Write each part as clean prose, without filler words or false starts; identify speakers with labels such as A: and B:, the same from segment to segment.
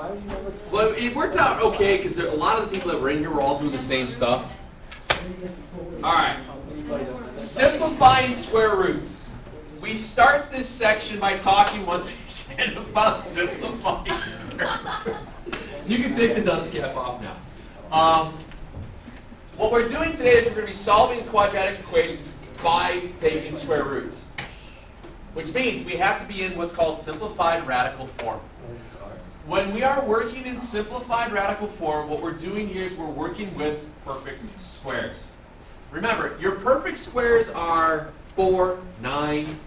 A: why would you never?
B: Well, it worked out okay because a lot of the people that were in here were all doing the same stuff. All right. Simplifying square roots. We start this section by talking once again about simplifying square roots. You can take the dunce cap off now. What we're doing today is we're going to be solving quadratic equations by taking square roots, which means we have to be in what's called simplified radical form. When we are working in simplified radical form, what we're doing here is we're working with perfect squares. Remember, your perfect squares are 4, 9,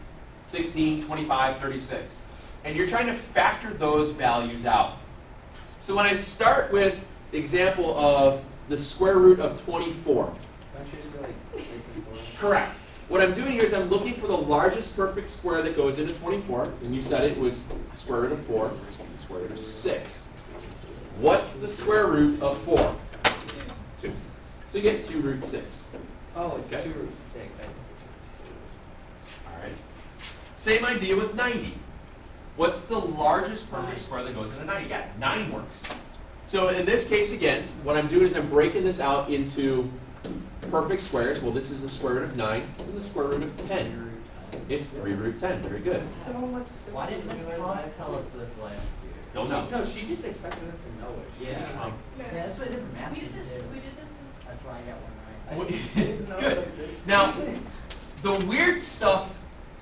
B: 16, 25, 36. And you're trying to factor those values out. So when I start with the example of the square root of 24.
A: Don't you just really six and four?
B: Correct. What I'm doing here is I'm looking for the largest perfect square that goes into 24. And you said it was the square root of 4 and the square root of 6. What's the square root of 4? 2. So you get 2 root 6.
A: Oh, it's
B: Okay.
A: 2 root 6. I just
B: All right. Same idea with 90. What's the largest perfect square that goes into 90? Yeah, 9 works. So in this case, again, what I'm doing is I'm breaking this out into perfect squares. Well, this is the square root of 9 and the square root of 10. It's 3 root 10. Very good.
C: Why didn't Miss Clark tell us this last year?
B: Don't know.
A: No, she just expected us to know it. She
C: Yeah.
A: didn't,
C: Yeah, that's what different math
D: We did
C: teacher
D: this.
C: did.
D: We did this.
C: That's why I got one right.
B: Good. Now, the weird stuff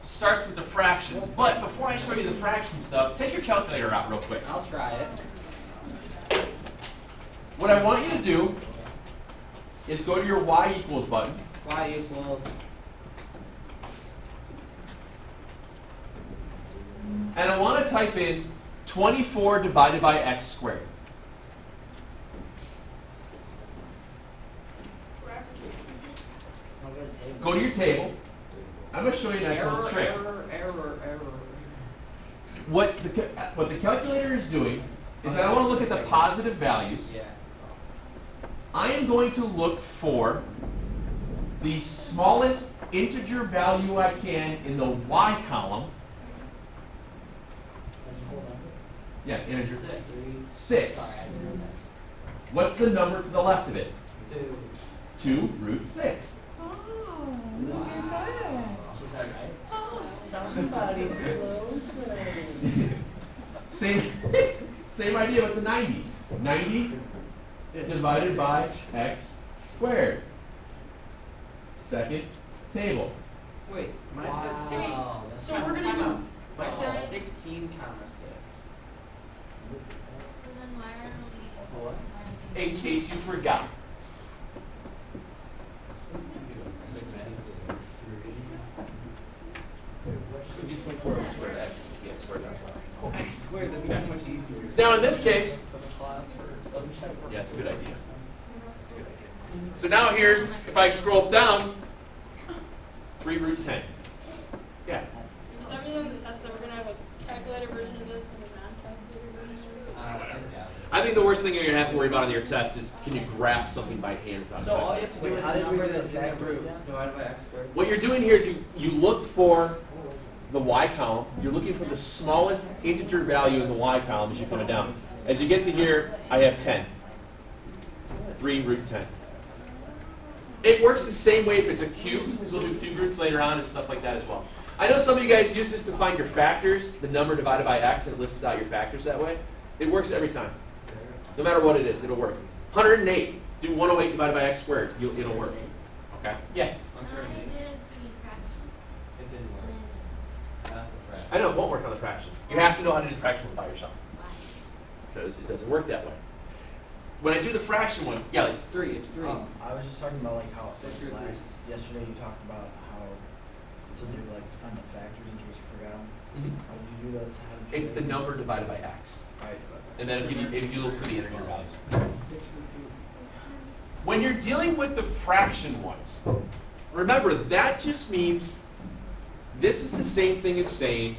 B: starts with the fractions. But before I show you the fraction stuff, take your calculator out real quick.
A: I'll try it.
B: What I want you to do is go to your y equals button.
A: Y equals.
B: And I want to type in 24 divided by x squared.
A: I'll go to table.
B: Go to your table. I'm going to show you a nice little trick.
A: Error.
B: What the calculator is doing is I want to look at the positive values.
A: Yeah.
B: I am going to look for the smallest integer value I can in the y column. Yeah, integer 6. What's the number to the left of it? 2 root 6.
D: Oh, look at that.
A: Is that right?
D: Oh,
A: Somebody's closer.
B: Same idea with the 90. 90 divided by x squared. Second table.
A: Wait, mine says 6.
C: Wow, that's
D: So we're gonna do.
A: Mine says 16 comma 6.
D: So then why are we?
B: In case you forgot. If you 24 over squared x, yeah, squared, that's why.
A: Oh, x squared, that'd be so much easier.
B: So now in this case,
A: Yeah,
B: yeah, it's a good idea. It's a good idea. So now here, if I scroll down, 3 root 10. Yeah.
D: Does that mean on the test that we're gonna have a calculator version of this and a non-calculator version of this?
B: I think the worst thing you're going to have to worry about on your test is can you graph something by hand?
A: So all you have to do is the number that's in that root divided by x squared.
B: What you're doing here is you look for the y column. You're looking for the smallest integer value in the y column as you're coming down. As you get to here, I have 10. 3 root 10. It works the same way if it's a cube, so we'll do cube roots later on and stuff like that as well. I know some of you guys use this to find your factors, the number divided by x, and it lists out your factors that way. It works every time. No matter what it is, it'll work. 108, do 108 divided by x squared, it'll work. Okay? Yeah.
D: I did the fraction.
C: It didn't work. Not the fraction.
B: I know it won't work on the fraction. You have to know how to do the fraction by yourself. Because it doesn't work that way. When I do the fraction one, yeah, like 3, it's 3.
E: I was just talking about like how yesterday you talked about how to do like to find the factors in case you forgot them.
B: Mhm.
E: How would you do that? How did you
B: It's
E: do
B: the
E: that?
B: number divided by x.
E: Right.
B: And then if you look for the integer values. When you're dealing with the fraction ones, remember that just means this is the same thing as saying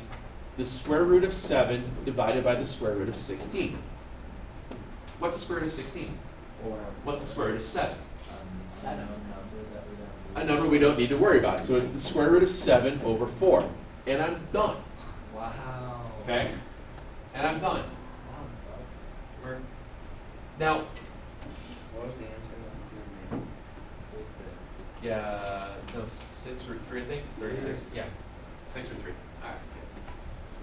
B: the square root of 7 divided by the square root of 16. What's the square root of 16?
E: Or
B: What's the square root of 7?
C: I don't know that we don't.
B: A number we don't need to worry about. So it's the square root of 7 over 4. And I'm done.
C: Wow.
B: Okay? And I'm done. Now,
A: What was the answer?
B: yeah, no, 6 root 3, I think. It's 36. Yeah, 6 root 3. All right.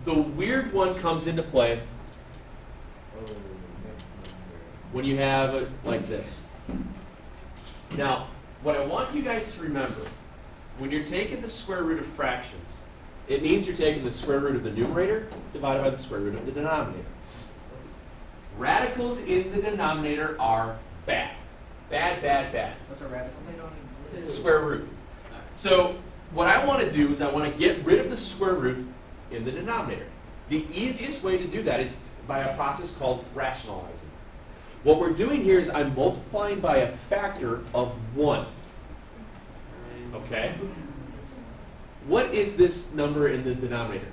B: The weird one comes into play when you have it like this. Now, what I want you guys to remember, when you're taking the square root of fractions, it means you're taking the square root of the numerator divided by the square root of the denominator. Radicals in the denominator are bad. Bad, bad, bad.
A: What's a radical?
B: Square root. So what I want to do is I want to get rid of the square root in the denominator. The easiest way to do that is by a process called rationalizing. What we're doing here is I'm multiplying by a factor of 1. Okay? What is this number in the denominator?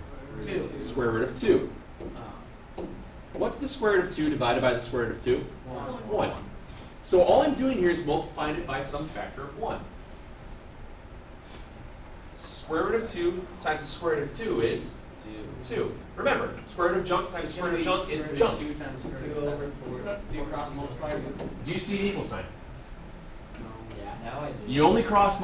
A: 2.
B: Square root of 2. What's the square root of 2 divided by the square root of 2? 1. So all I'm doing here is multiplying it by some factor of 1. Square root of 2 times the square root of 2 is 2. Remember, square root of junk times square root of junk is junk.
A: 2 times square root of 7. Do you cross multiply?
B: Do you see an equal sign?
C: Yeah, now I do.
B: You only cross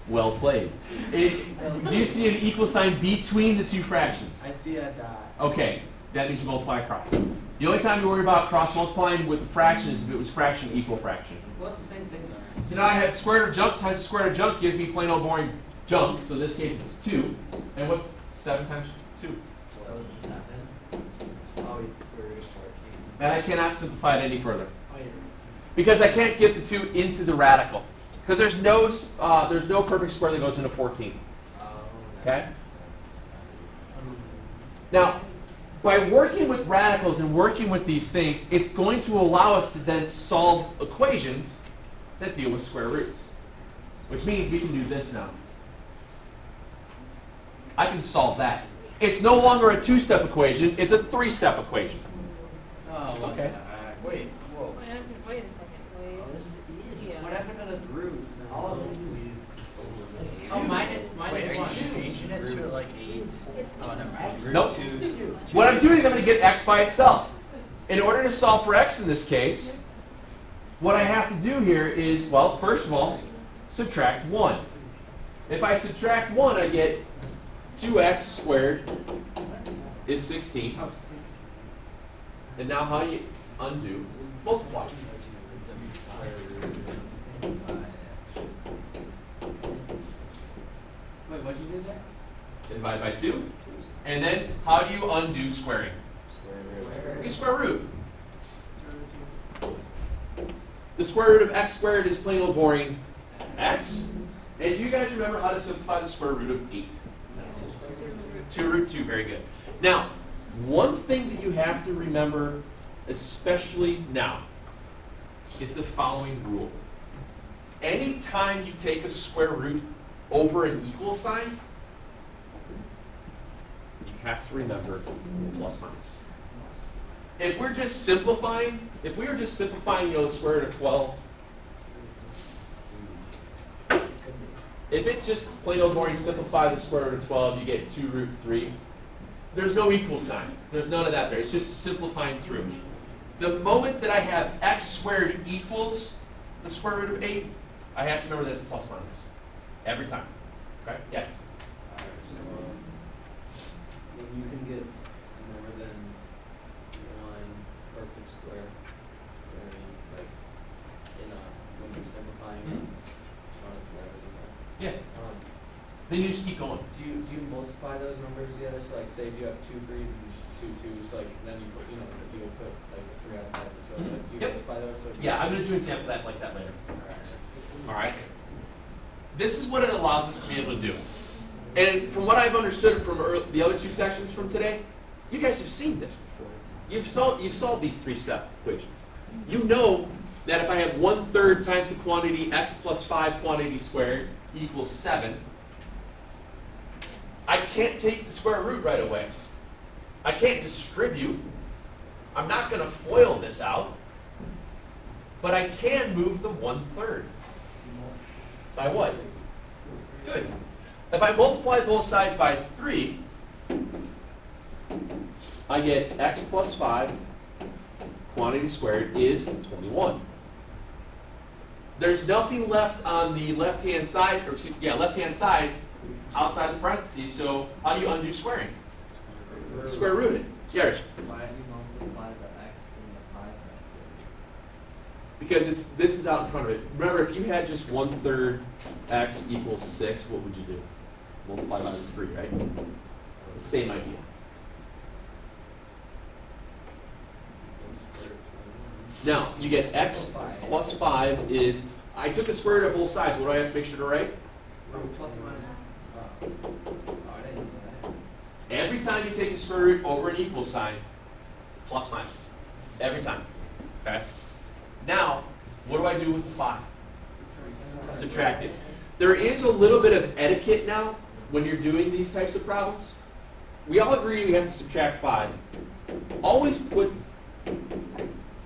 B: Well played. Do you see an equal sign between the two fractions?
A: I see a dot.
B: Okay, that means you multiply across. The only time you worry about cross multiplying with fraction is if it was fraction equal fraction.
A: Well, it's the same thing though.
B: So now I have square root of junk times square root of junk gives me plain old boring junk. So in this case it's 2. And what's 7 times 2?
C: So it's 7. Oh, it's square root of 14.
B: And I cannot simplify it any further.
A: Oh, yeah.
B: Because I can't get the 2 into the radical. Because there's no perfect square that goes into 14. Okay? Now, by working with radicals and working with these things, it's going to allow us to then solve equations that deal with square roots. Which means we can do this now. I can solve that. It's no longer a 2-step equation, it's a 3-step equation.
A: Oh,
B: It's okay.
A: Wait, whoa.
D: Wait a second, wait. Yeah.
A: What happened to those roots?
C: All of these.
A: Oh, minus
E: Wait, are you
A: 1.
E: changing it to like 8? Oh, no.
B: Nope. What I'm doing is I'm going to get x by itself. In order to solve for x in this case, what I have to do here is, well, first of all, subtract 1. If I subtract 1, I get 2x squared is 16.
A: Oh, 16.
B: And now how do you undo multiply?
A: Wait, what'd you do there?
B: Divide by 2. And then how do you undo squaring? You square root. The square root of x squared is plain old boring x. And do you guys remember how to simplify the square root of 8? 2 root 2, very good. Now, one thing that you have to remember, especially now, is the following rule. Anytime you take a square root over an equal sign, you have to remember plus minus. If we were just simplifying, the square root of 12, if it just plain old boring simplify the square root of 12, you get 2 root 3. There's no equal sign. There's none of that there. It's just simplifying through. The moment that I have x squared equals the square root of 8, I have to remember that it's plus minus. Every time. Okay? Yeah?
A: When you can get more than one perfect square, like when you're simplifying it, whatever these are.
B: Yeah. Then you just keep going.
A: Do you multiply those numbers together? So like, say if you have 2 3s and 2 2s, like then you put you would put like the 3 outside the 2 outside. Do you
B: Yep.
A: multiply those? So
B: Yeah, I'm going to do an example of that like that later.
A: Alright.
B: All right? This is what it allows us to be able to do. And from what I've understood from the other 2 sections from today, you guys have seen this before. You've solved these 3-step equations. You know that if I have 1/3 times the quantity x plus 5 quantity squared equals 7, I can't take the square root right away. I can't distribute. I'm not going to FOIL this out. But I can move the 1/3. By what? Good. If I multiply both sides by 3, I get x plus 5 quantity squared is 21. There's nothing left on the left-hand side, or excuse, yeah, left-hand side outside the parentheses, so how do you undo squaring? Square root it. Yeah, Rich.
C: Why do you multiply the x and the 5 factor?
B: Because this is out in front of it. Remember, if you had just 1/3 x equals 6, what would you do? Multiply by 3, right? It's the same idea. Now, you get x plus 5 is, I took the square root of both sides. What do I have to make sure to write?
A: Plus minus. Oh, I didn't know that.
B: Every time you take a square root over an equal sign, plus minus. Every time. Okay? Now, what do I do with the 5? Subtract it. There is a little bit of etiquette now when you're doing these types of problems. We all agree we have to subtract 5. Always put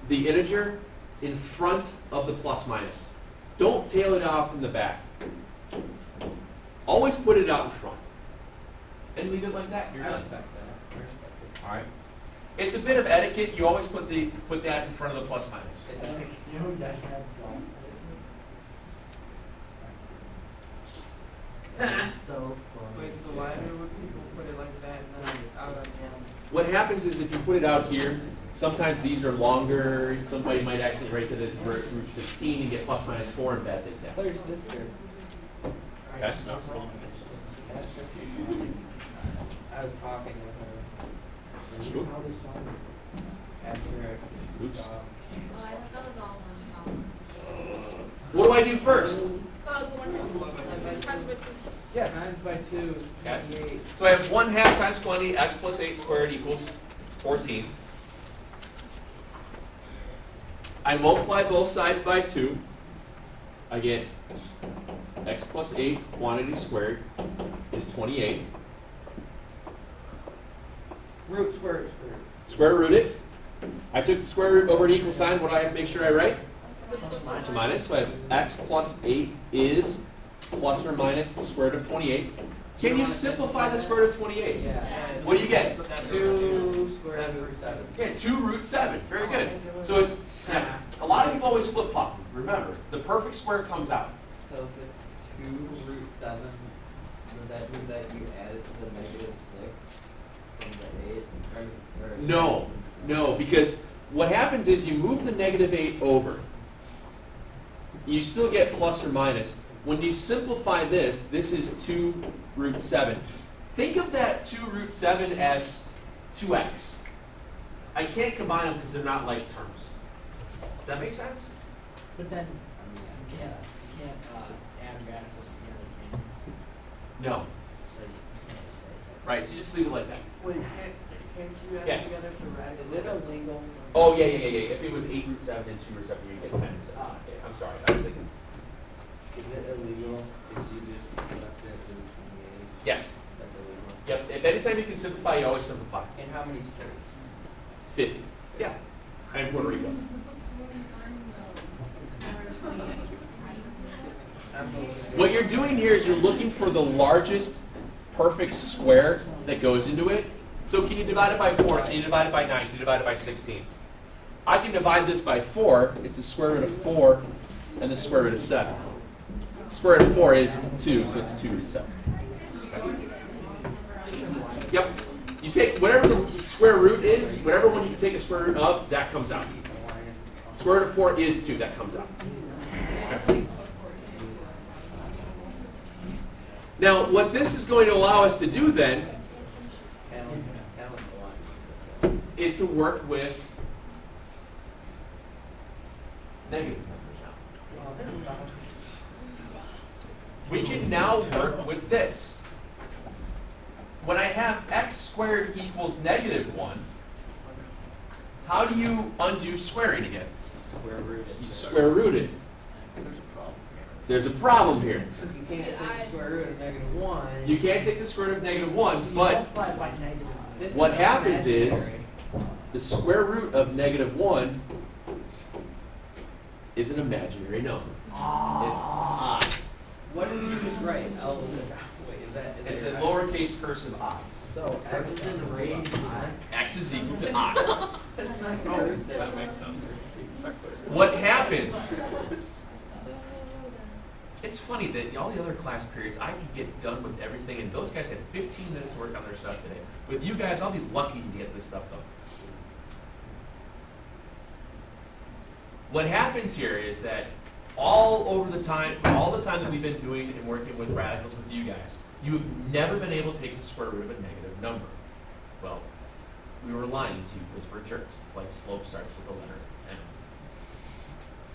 B: the integer in front of the plus minus. Don't tail it off from the back. Always put it out in front. And leave it like that. You're
A: I
B: done.
A: respect that. I respect it.
B: All right. It's a bit of etiquette. You always put that in front of the plus minus.
A: It's a-
C: So
A: Wait, so why would people put it like that and then out on
B: What happens is if you put it out here, sometimes these are longer. Somebody might actually write to this root 16 and get plus minus 4 and bad things happen.
A: your sister.
B: Okay.
A: I was talking with her.
B: Oop.
A: Asked her.
B: Oops.
D: Oh, I thought that was all one problem.
B: What do I do first?
D: That was one times by two.
A: Yeah. Times by 2,
B: Okay.
A: 28.
B: So I have 1/2 times 20, x plus 8 squared equals 14. I multiply both sides by 2. I get x plus 8 quantity squared is 28.
A: Root, square root, square root.
B: Square root it. I took the square root over an equal sign. What do I have to make sure I write? Plus or minus. So I have x plus 8 is plus or minus the square root of 28. Can you simplify the square root of 28?
A: Yeah.
B: What do you get?
A: 2 square root 7.
B: Yeah, 2 root 7. Very good. So yeah, a lot of people always flip-flop. Remember, the perfect square comes out.
C: if it's 2 root 7, does that mean that you add it to the negative 6 from the 8? Or
B: No, no, because what happens is you move the negative 8 over. You still get plus or minus. When you simplify this, this is 2 root 7. Think of that 2 root 7 as 2x. I can't combine them because they're not like terms. Does that make sense?
E: But then,
C: I mean,
E: you can't add radicals together, can you?
B: No.
E: So you can't say
B: Right, so you just leave it like that.
A: Wait, can't you add
B: Yeah.
A: together for radical? Is it illegal?
B: Oh, yeah. If it was 8 root 7 and 2 root 7, you get 10.
A: Ah.
B: Yeah, I'm sorry, I was thinking.
A: Is it illegal if you just left it in 28?
B: Yes.
A: That's illegal.
B: Yep, if anytime you can simplify, you always simplify.
A: And how many states?
B: 50. Yeah. And Puerto Rico. What you're doing here is you're looking for the largest perfect square that goes into it. So can you divide it by 4? Can you divide it by 9? Can you divide it by 16? I can divide this by 4. It's the square root of 4 and the square root of 7. Square root of 4 is 2, so it's 2 root 7. Yep. You take whatever the square root is, whatever one you can take a square root of, that comes out. Square root of 4 is 2, that comes out. Okay. Now, what this is going to allow us to do then
A: Talent's a lot.
B: is to work with negative numbers now.
A: Wow, this sucks.
B: We can now work with this. When I have x squared equals negative 1, how do you undo squaring again?
A: Square root.
B: You square root it.
A: There's a problem here.
B: There's a problem here.
A: You can't take the square root of -1.
B: You can't take the square root of negative 1, but
E: multiply by negative.
A: This
B: what
A: is
B: happens is
A: imaginary.
B: the square root of negative 1 is an imaginary number. It's odd.
A: What did you just write? L. Wait, is
C: Is
B: It's
C: that
B: a
C: your
B: lowercase cursive I.
E: So
C: X is range
B: X is equal to I.
C: That's not
B: Oh,
C: cursive.
B: that makes sense. What happens? It's funny that all the other class periods, I could get done with everything, and those guys had 15 minutes to work on their stuff today. With you guys, I'll be lucky to get this stuff done. What happens here is that all the time that we've been doing and working with radicals with you guys, you have never been able to take the square root of a negative number. Well, we were lying to you because we're jerks. It's like slope starts with the letter M.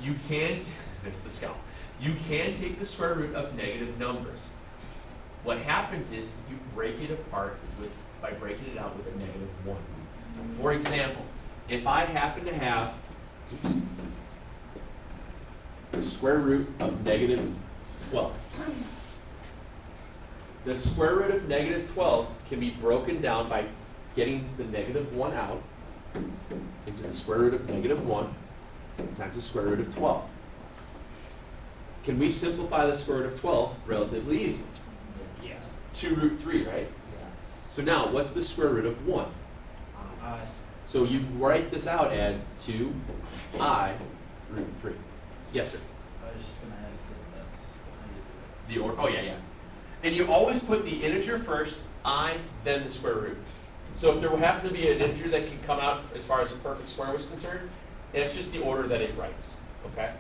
B: You can't, there's the scowl. You can take the square root of negative numbers. What happens is you break it apart by breaking it out with a negative 1. For example, if I happen to have the square root of negative 12. The square root of negative 12 can be broken down by getting the negative 1 out into the square root of negative 1 times the square root of 12. Can we simplify the square root of 12 relatively easy?
C: Yeah.
B: 2 root 3, right?
C: Yeah.
B: So now, what's the square root of 1? So you write this out as 2I root 3. Yes, sir?
E: I was just gonna ask if that's how you do it.
B: The order, oh yeah, yeah. And you always put the integer first, I, then the square root. So if there happened to be an integer that can come out as far as a perfect square was concerned, that's just the order that it writes, okay?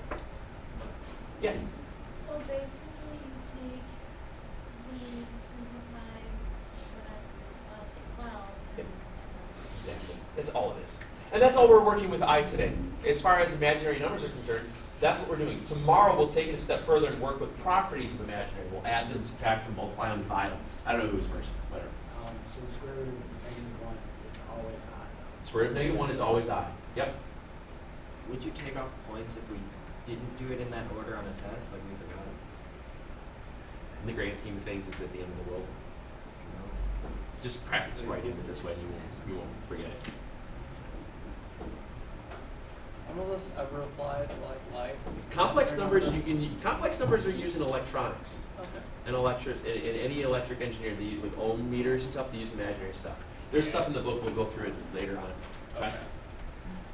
B: Yeah?
F: So basically you take the simplified, what, 12 and
B: Exactly. That's all it is. And that's all we're working with I today. As far as imaginary numbers are concerned, that's what we're doing. Tomorrow we'll take it a step further and work with properties of imaginary. We'll add them, subtract them, multiply them, divide them. I don't know who's first. Whatever.
E: So the square root of negative 1 is always I.
B: Square root of negative 1 is always I. Yep.
G: Would you take off points if we didn't do it in that order on a test, like we forgot it?
B: In the grand scheme of things, it's at the end of the world. Just practice writing it this way, you won't forget it.
A: When will this ever apply to like life?
B: Complex numbers complex numbers are used in electronics.
A: Okay.
B: And in any electric engineer, they use like ohm meters and stuff, they use imaginary stuff. There's stuff in the book, we'll go through it later on. Okay.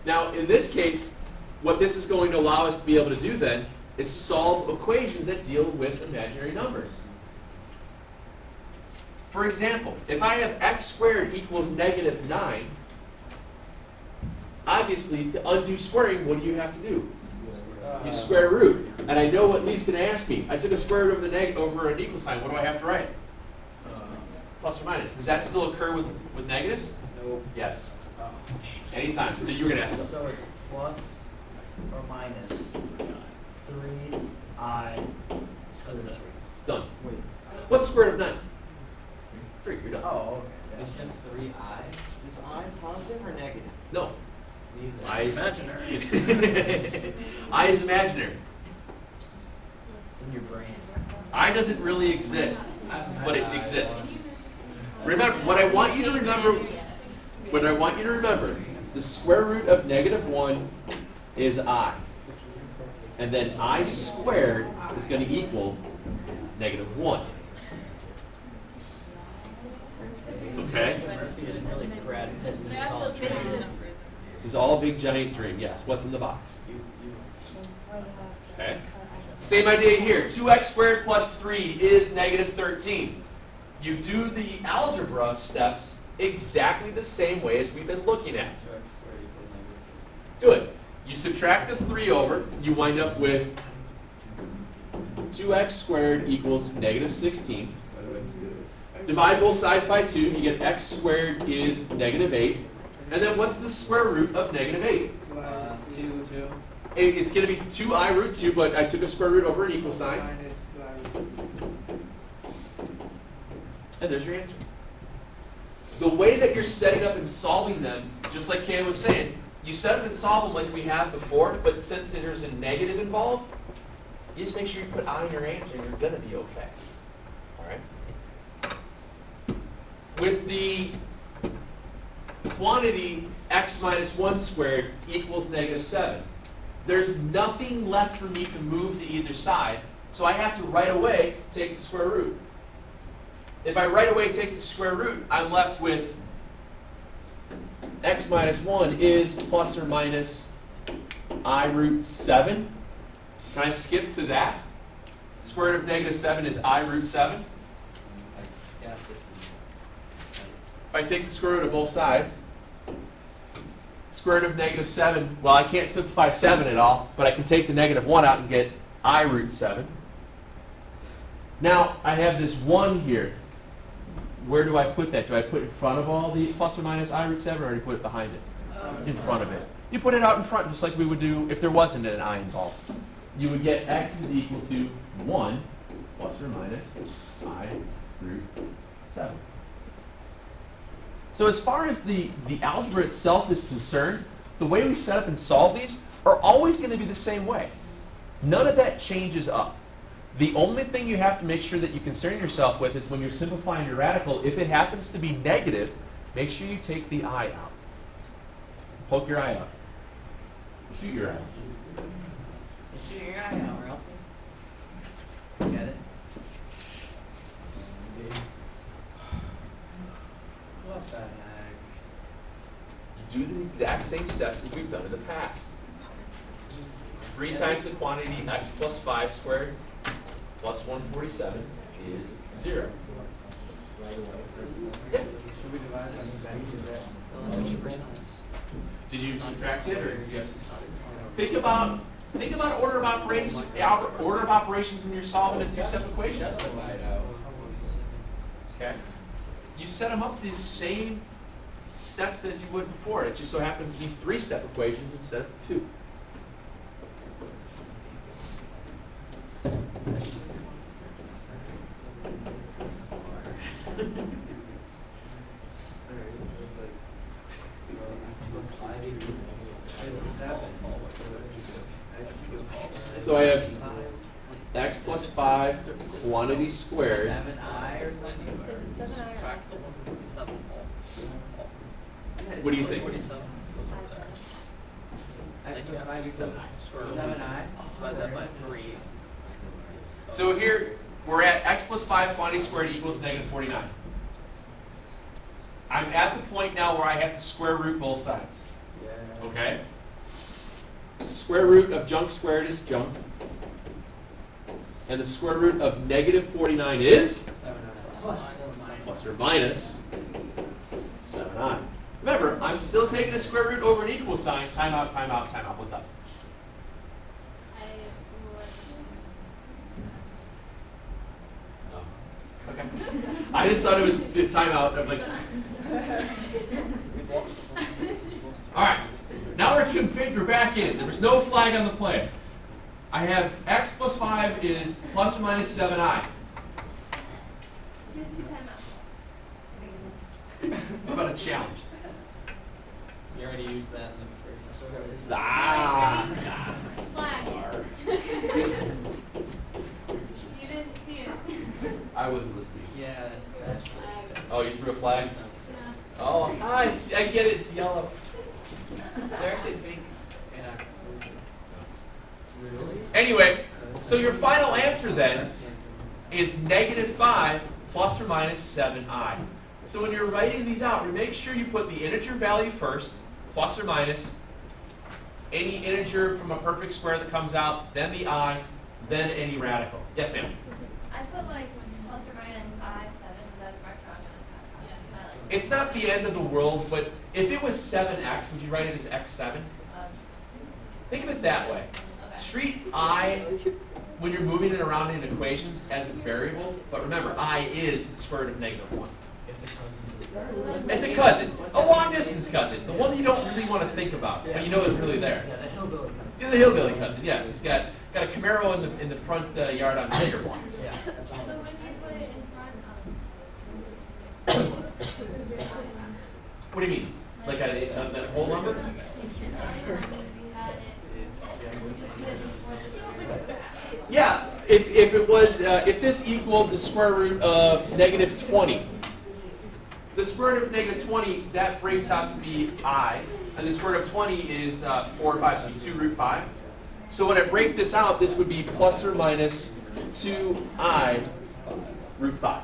B: Now, in this case, what this is going to allow us to be able to do then is solve equations that deal with imaginary numbers. For example, if I have x squared equals negative 9, obviously to undo squaring, what do you have to do? You square root. And I know what Lee's going to ask me. I took a square root over an equal sign. What do I have to write? Plus or minus. Does that still occur with negatives?
C: Nope.
B: Yes. Anytime. You were going to ask them.
E: So it's plus or minus 3I square root of 3.
B: Done.
E: Wait.
B: What's the square root of 9? 3. You're done.
E: Oh, okay.
C: It's just 3I.
G: Is I positive or negative?
B: No.
C: Neither.
B: I is
A: Imaginary.
B: I is imaginary.
E: It's in your brain.
B: I doesn't really exist, but it exists. Remember, what I want you to remember, the square root of negative 1 is I. And then I squared is going to equal negative 1. Okay?
C: Murphy is really Brad Pitt. This is
D: Math
C: all
D: those basic
C: dreams.
D: numbers.
B: This is all a big giant dream. Yes. What's in the box? Okay. Same idea here. 2x squared plus 3 is negative 13. You do the algebra steps exactly the same way as we've been looking at.
C: 2x squared equals negative 2.
B: Good. You subtract the 3 over, you wind up with 2x squared equals negative 16. Divide both sides by 2, you get x squared is negative 8. And then what's the square root of negative 8?
C: 2.
B: It's going to be 2I root 2, but I took a square root over an equal sign. And there's your answer. The way that you're setting up and solving them, just like Kay was saying, you set up and solve them like we have before, but since there's a negative involved, you just make sure you put I in your answer and you're going to be okay. All right? With the quantity x minus 1 squared equals negative 7, there's nothing left for me to move to either side, so I have to right away take the square root. if I right away take the square root, I'm left with x minus 1 is plus or minus I root 7. Can I skip to that? Square root of negative 7 is I root 7. If I take the square root of both sides, square root of negative 7, well, I can't simplify 7 at all, but I can take the negative 1 out and get I root 7. Now, I have this 1 here. Where do I put that? Do I put it in front of all the plus or minus I root 7, or do I put it behind it? In front of it. You put it out in front, just like we would do if there wasn't an I involved. You would get x is equal to 1 plus or minus I root 7. So as far as the algebra itself is concerned, the way we set up and solve these are always going to be the same way. None of that changes up. The only thing you have to make sure that you concern yourself with is when you're simplifying your radical, if it happens to be negative, make sure you take the I out. Poke your eye out. Shoot your eye out.
C: Shoot your eye out, Ralph. Get it? What the heck?
B: You do the exact same steps as we've done in the past. 3 times the quantity x plus 5 squared plus 147 is 0.
C: Right away.
E: Should we divide it by
B: Did you subtract it, or you think about order of operations when you're solving a 2-step equation. Okay, you set them up the same steps as you would before. It just so happens to be 3-step equations instead of 2. So I have x plus 5 quantity squared.
C: 7i or something?
D: Is it 7i or x?
B: What do you think?
C: X plus 5 equals 7i?
A: Divide that by 3.
B: So here we're at x plus 5 quantity squared equals negative 49. I'm at the point now where I have to square root both sides.
C: Yeah.
B: Okay? Square root of junk squared is junk. And the square root of negative 49 is
C: 7i.
B: plus or minus 7i. Remember, I'm still taking a square root over an equal sign. Time out, time out, time out. What's up? Okay. I just thought it was the timeout. I'm like, all right. Now we're back in. There was no flag on the play. I have x plus 5 is plus or minus 7i.
F: Choose 2 timeouts.
B: How about a challenge?
C: You already used that in the first.
B: Ah.
F: Flag. You didn't see it.
B: I wasn't listening.
C: Yeah, that's good.
B: Oh, you threw a flag?
F: Yeah.
B: Oh, nice. I get it. It's yellow.
C: Is there actually pink in October? Really?
B: Anyway, so your final answer then is negative 5 plus or minus 7i. So when you're writing these out, make sure you put the integer value first, plus or minus, any integer from a perfect square that comes out, then the I, then any radical. Yes, ma'am?
F: I put like plus or minus I 7 because that's marked wrong on the test.
B: It's not the end of the world, but if it was 7x, would you write it as x7? Think of it that way. Treat I, when you're moving it around in equations, as a variable, but remember, I is the square root of negative 1. It's a cousin, a long distance cousin, the one that you don't really want to think about, but you know is really there.
C: Yeah, the hillbilly cousin.
B: Yeah, the hillbilly cousin, yes. He's got a Camaro in the front yard on cinder blocks.
C: Yeah.
F: So when you put it in front of
B: What do you mean? Like a whole number? Yeah, if it was, if this equaled the square root of negative 20, the square root of negative 20, that breaks out to be I, and the square root of 20 is 4 or 5, so it'd be 2 root 5. So when I break this out, this would be plus or minus 2I root 5.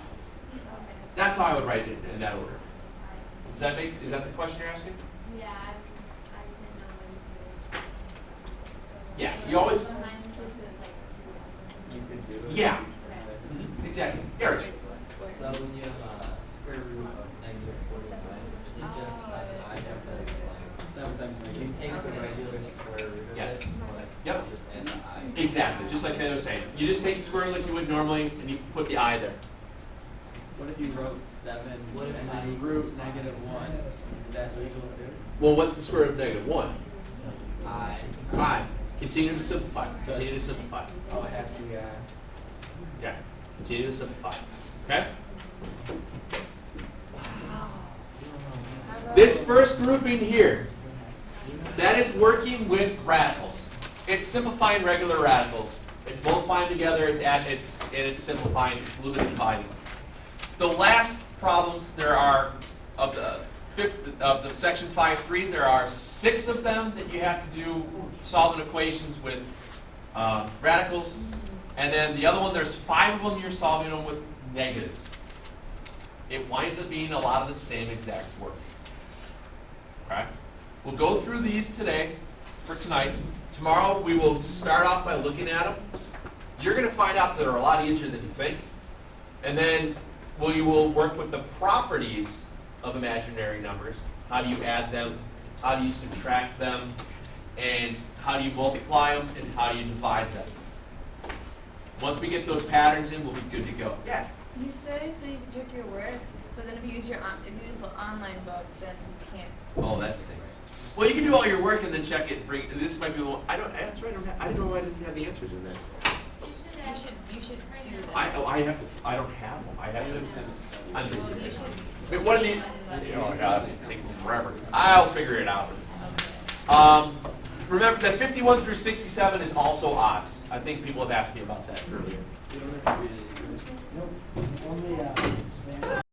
B: That's how I would write it in that order. Is that the question you're asking?
F: Yeah, I just didn't know when to.
B: Yeah, you always-
F: Behind the switch was like
C: You could do it.
B: Yeah.
C: Okay.
B: Exactly. Eric.
C: So when you have a square root of -49, is it just 7i have to explain?
A: 7 times
C: You take the regular square root of
B: Yes.
C: it, like,
B: Yep.
C: you just add the I.
B: Exactly, just like I was saying. You just take the square like you would normally, and you put the I there.
A: What if you wrote 7 and then you root -1? Is that legal too?
B: Well, what's the square root of -1?
C: I.
B: I. Continue to simplify. Continue to simplify.
A: Oh, it has to be
B: Yeah. Continue to simplify. Okay? This first grouping here, that is working with radicals. It's simplifying regular radicals. It's multiplying together, it's simplifying, it's a little bit dividing. The last problems there are of the section 5.3, there are 6 of them that you have to do solving equations with radicals. And then the other one, there's 5 of them you're solving them with negatives. It winds up being a lot of the same exact work. Okay? We'll go through these today for tonight. Tomorrow we will start off by looking at them. You're going to find out that they're a lot easier than you think. And then we will work with the properties of imaginary numbers. How do you add them? How do you subtract them? And how do you multiply them? And how do you divide them? Once we get those patterns in, we'll be good to go. Yeah.
H: You say so you can check your work, but then if you use the online book, then you can't.
B: Oh, that stinks. Well, you can do all your work and then check it. This might be the one. That's right. I didn't know I didn't have the answers in there.
H: You should do that.
B: I have to. I don't have them. I have to. I'm busy.
H: Well, you should.
B: I mean, what are the? Oh God, it'll take forever. I'll figure it out. Remember that 51 through 67 is also odds. I think people have asked me about that earlier.
A: You don't have to read it.
E: Nope, only,